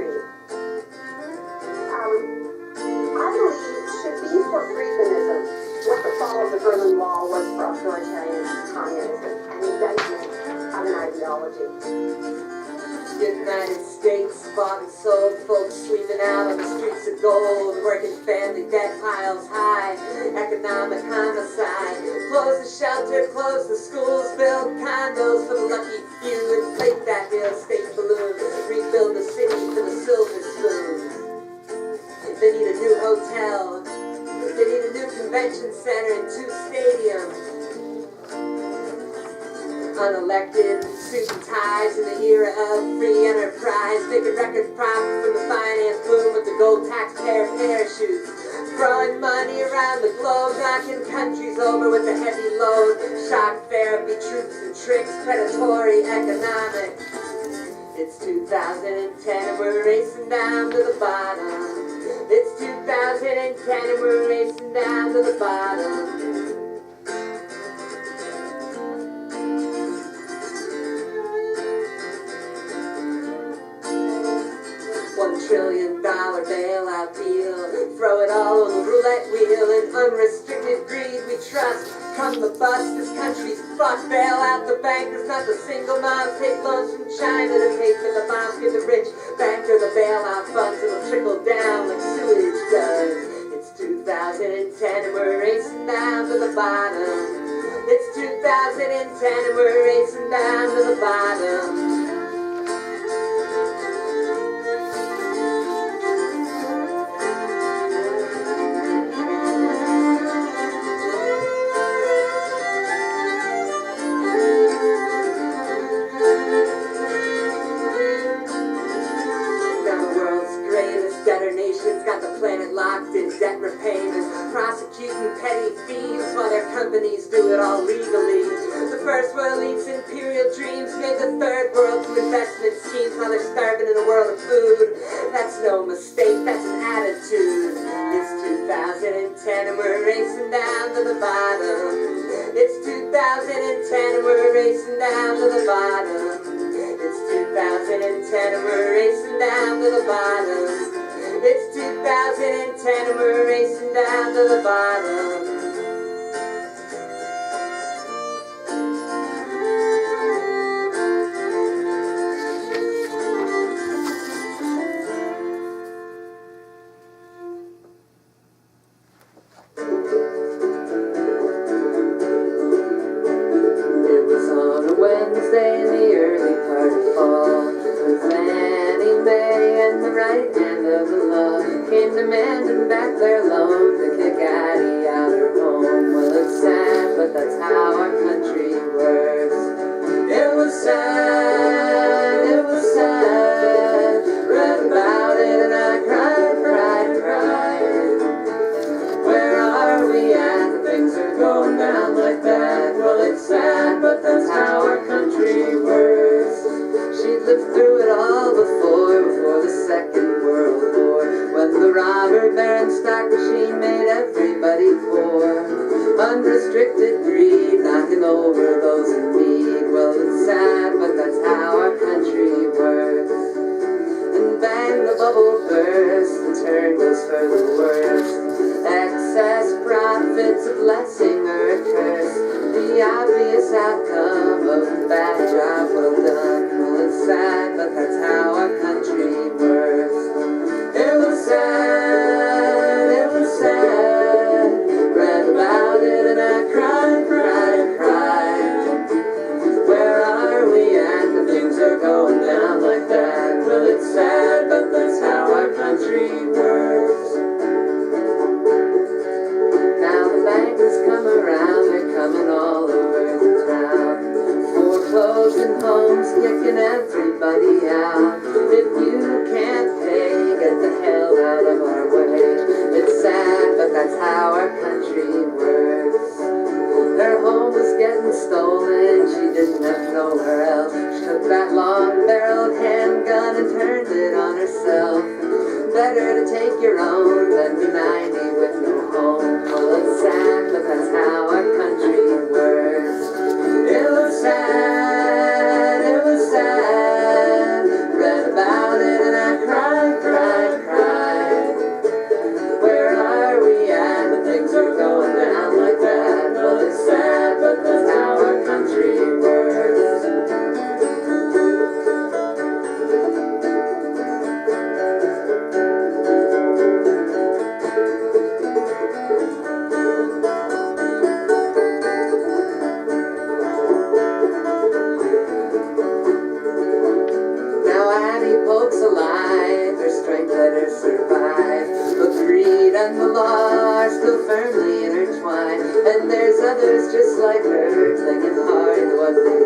country. I believe should be for freedomism what the fall of the Berlin Wall was for authoritarian communism, an indictment of an ideology. United States bought and sold, folks sleeping out on the streets of gold, working family debt piles high, economic homicide. Close the shelter, close the schools, build condos for the lucky few, inflate that real estate balloon, rebuild the city for the silver spoon. They need a new hotel, they need a new convention center and 2 stadiums. Unelected, suit and ties in the era of free enterprise, making record profit from the finance boom with the gold taxpayer parachutes, throwing money around the globe, knocking countries over with a heavy load, shock therapy, troops and tricks, predatory economics. It's 2010 and we're racing down to the bottom. It's 2010 and we're racing down to the bottom. $1 trillion bailout deal. Throw it all on the roulette wheel. In unrestricted greed we trust. Come the bust, this country's fucked. Bail out the bankers, not the single moms. Take loans from China to pay for the bombs. Give the rich banker the bailout funds. It'll trickle down like sewage does. It's 2010 and we're racing down to the bottom. It's 2010 and we're racing down to the bottom. Got the planet locked in debt repayments, prosecuting petty thieves while their companies do it all legally. The first world eats imperial dreams, made the third world through investment schemes while they're starving in a world of food. That's no mistake, that's an attitude. It's 2010 and we're racing down to the bottom. It's 2010 and we're racing down to the bottom. It's 2010 and we're racing down to the bottom. It's 2010 and we're racing down to the bottom. It was on a Wednesday in the early part of fall, with Annie Mae and the right hand of the law came demanding back their loan to kick Addie out her home. Well, it's sad, but that's how our country works. It was sad, it was sad. Read about it and I cried, cried, cried. Where are we at? Things are going down like that. Well, it's sad, but that's how our country works. She'd lived through it all before the Second World War, when the robber baron stock machine made everybody poor. Unrestricted greed knocking over those in need. Well, it's sad, but that's how our country works. And bang, the bubble burst, the turn goes for the worst. Excess profits, a blessing or a curse, the obvious outcome of a bad job well done. Well, it's sad, but that's how our country works. It was sad, it was sad. Read about it and I cried, cried, cried. Where are we at? The things are going down like that. Well, it's sad, but that's how our country works. Now the bankers come around, they're coming all over the town. Foreclosing homes, kicking everybody out. If you can't pay, get the hell out of our way. It's sad, but that's how our country works. Her home was getting stolen, she didn't have nowhere else. She took that long-barreled handgun and turned it on herself. Better to take your own than be 90 with no home. Well, it's sad, but that's how our country works. It was sad, it was sad. Read about it and I cried. was just like her, clinging hard to what they